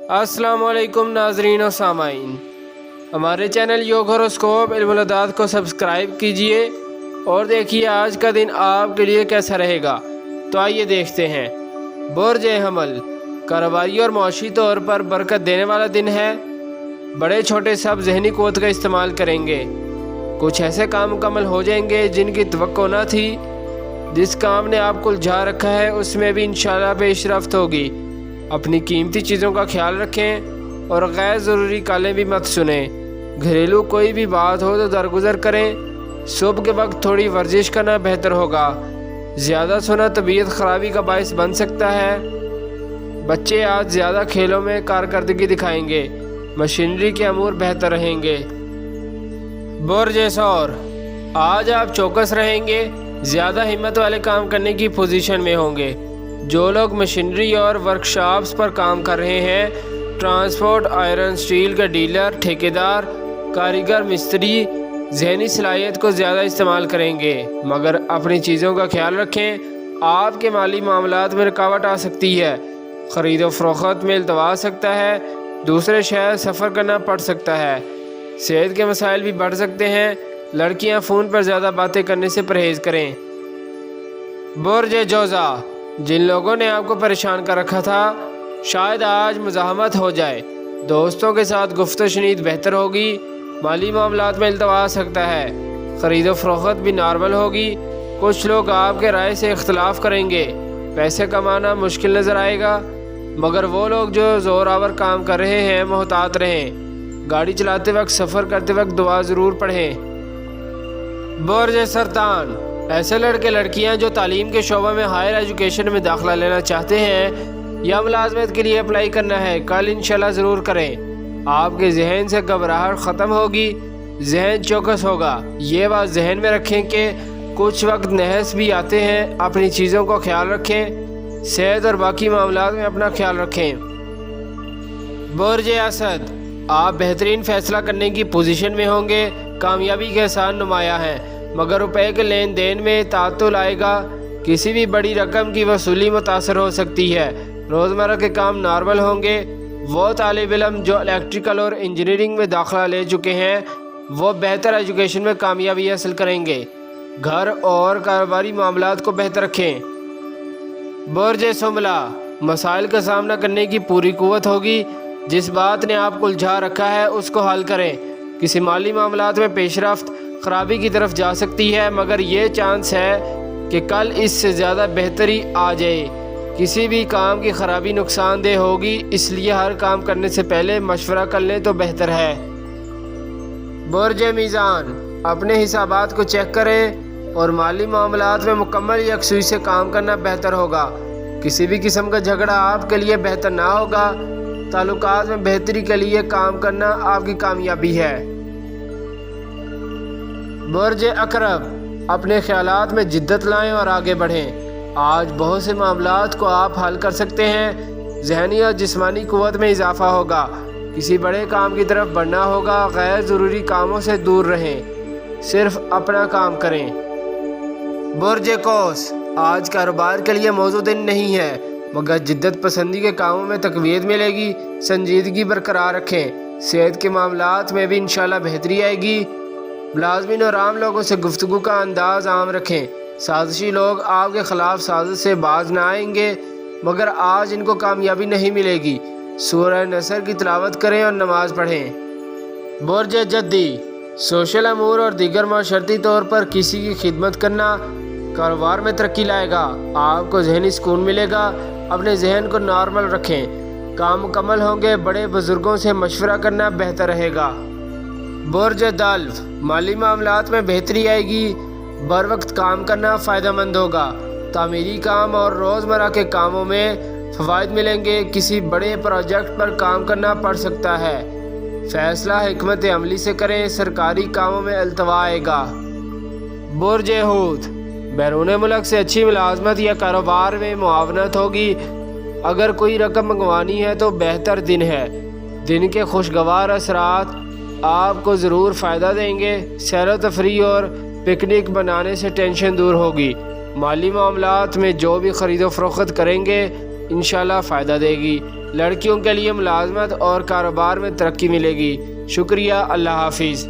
अस्सलाम वालेकुम नाजरीन और सामाइन, हमारे चैनल योग होरोस्कोप इल्मुल-अदाद को सब्सक्राइब कीजिए और देखिए आज का दिन आपके लिए कैसा रहेगा। तो आइए देखते हैं। बुर्ज हमल, कारोबारी और मौशी तौर पर बरकत देने वाला दिन है। बड़े छोटे सब जहनी क़ुव्वत का इस्तेमाल करेंगे। कुछ ऐसे काम मुकम्मल हो जाएंगे जिनकी तवक्को न थी। जिस काम ने आपको उलझा रखा है उसमें भी इंशाल्लाह पेशरफ्त होगी। अपनी कीमती चीज़ों का ख्याल रखें और गैर ज़रूरी कालें भी मत सुनें। घरेलू कोई भी बात हो तो दरगुजर करें। सुबह के वक्त थोड़ी वर्जिश करना बेहतर होगा। ज़्यादा सोना तबीयत ख़राबी का बायस बन सकता है। बच्चे आज ज़्यादा खेलों में कारकर्दगी दिखाएंगे। मशीनरी के अमूर बेहतर रहेंगे। बुर्ज सौर, आज आप चौकस रहेंगे। ज़्यादा हिम्मत वाले काम करने की पोजीशन में होंगे। जो लोग मशीनरी और वर्कशॉप्स पर काम कर रहे हैं, ट्रांसपोर्ट, आयरन स्टील का डीलर, ठेकेदार, कारीगर, मिस्त्री, जहनी सलाहियत को ज़्यादा इस्तेमाल करेंगे, मगर अपनी चीज़ों का ख्याल रखें। आपके माली मामलात में रुकावट आ सकती है। ख़रीद व फ़रोख्त में इल्तवा आ सकता है। दूसरे शहर सफ़र करना पड़ सकता है। सेहत के मसाइल भी बढ़ सकते हैं। लड़कियां फ़ोन पर ज़्यादा बातें करने से परहेज़ करें। बुर्ज जोज़ा, जिन लोगों ने आपको परेशान कर रखा था, शायद आज मुज़ाहमत हो जाए। दोस्तों के साथ गुफ्तगू शनीद बेहतर होगी। माली मामलात में इल्तवा आ सकता है। ख़रीद व फ़रोख्त भी नॉर्मल होगी। कुछ लोग आपके राय से इख्तलाफ करेंगे। पैसे कमाना मुश्किल नज़र आएगा, मगर वो लोग जो ज़ोर-आवर काम कर रहे हैं मोहतात रहें। गाड़ी चलाते वक्त, सफ़र करते वक्त दुआ ज़रूर पढ़ें। बुर्ज सरतान, ऐसे लड़के लड़कियां जो तालीम के शोबे में हायर एजुकेशन में दाखिला लेना चाहते हैं या मुलाजमत के लिए अप्लाई करना है, कल इंशाल्लाह ज़रूर करें। आपके जहन से घबराहट ख़त्म होगी। जहन चौकस होगा। ये बात जहन में रखें कि कुछ वक्त नहस भी आते हैं। अपनी चीज़ों को ख्याल रखें। सेहत और बाकी मामलात में अपना ख्याल रखें। बुर्ज असद, आप बेहतरीन फ़ैसला करने की पोजीशन में होंगे। कामयाबी के आसार नुमाया हैं, मगर रुपए के लेन देन में तातुल आएगा। किसी भी बड़ी रकम की वसूली मुतासर हो सकती है। रोज़मर्रा के काम नॉर्मल होंगे। वो तालिब इल्म जो इलेक्ट्रिकल और इंजीनियरिंग में दाखिला ले चुके हैं, वो बेहतर एजुकेशन में कामयाबी हासिल करेंगे। घर और कारोबारी मामलात को बेहतर रखें। बुर्ज सुमला, मसाइल का सामना करने की पूरी कुव्वत होगी। जिस बात ने आपको उलझा रखा है उसको हल करें। किसी माली मामलात में पेशरफ्त ख़राबी की तरफ जा सकती है, मगर ये चांस है कि कल इससे ज़्यादा बेहतरी आ जाए। किसी भी काम की ख़राबी नुकसानदेह होगी, इसलिए हर काम करने से पहले मशवरा कर लें तो बेहतर है। बुर्ज मीज़ान, अपने हिसाबात को चेक करें और माली मामलात में मुकम्मल यकसुई से काम करना बेहतर होगा। किसी भी किस्म का झगड़ा आपके लिए बेहतर ना होगा। ताल्लुकात में बेहतरी के लिए काम करना आपकी कामयाबी है। बुर्ज अकरब, अपने ख्यालात में जिद्दत लाएं और आगे बढ़ें। आज बहुत से मामलात को आप हल कर सकते हैं। जहनी और जिस्मानी कुव्वत में इजाफा होगा। किसी बड़े काम की तरफ बढ़ना होगा। गैर ज़रूरी कामों से दूर रहें। सिर्फ अपना काम करें। बुर्ज कौस, आज कारोबार के लिए मौजूद दिन नहीं है, मगर जिद्दत पसंदी के कामों में तक़वियत मिलेगी। संजीदगी बरकरार रखें। सेहत के मामलात में भी इंशाल्लाह बेहतरी आएगी। मुलाज़मिन और आम लोगों से गुफ्तगू का अंदाज़ आम रखें। साजिशी लोग आपके ख़िलाफ़ साजिश से बाज ना आएंगे, मगर आज इनको कामयाबी नहीं मिलेगी। सूरह नसर की तिलावत करें और नमाज पढ़ें। बुर्ज जद्दी, सोशल अमूर और दीगर माशरती तौर पर किसी की खिदमत करना कारोबार में तरक्की लाएगा। आपको जहनी सुकून मिलेगा। अपने जहन को नॉर्मल रखें। काम मुकम्मल होंगे। बड़े बुजुर्गों से मशवरा करना बेहतर रहेगा। बुर्ज दल्फ, माली मामलात में बेहतरी आएगी। बर वक्त काम करना फ़ायदेमंद होगा। तामीरी काम और रोज़मर्रा के कामों में फ़वाइद मिलेंगे। किसी बड़े प्रोजेक्ट पर काम करना पड़ सकता है। फ़ैसला हिकमत अमली से करें। सरकारी कामों में इल्तवा आएगा। बुर्ज हूत, बैरून मुल्क से अच्छी मुलाजमत या कारोबार में मुआवनत होगी। अगर कोई रकम मंगवानी है तो बेहतर दिन है। दिन के खुशगवार असरात आपको ज़रूर फ़ायदा देंगे। सैर व तफरीह और पिकनिक बनाने से टेंशन दूर होगी। माली मामलात में जो भी ख़रीदो फ़रोख्त करेंगे इंशाल्लाह फ़ायदा देगी। لڑکیوں کے لیے ملازمت اور کاروبار میں ترقی ملے گی۔ شکریہ، اللہ حافظ۔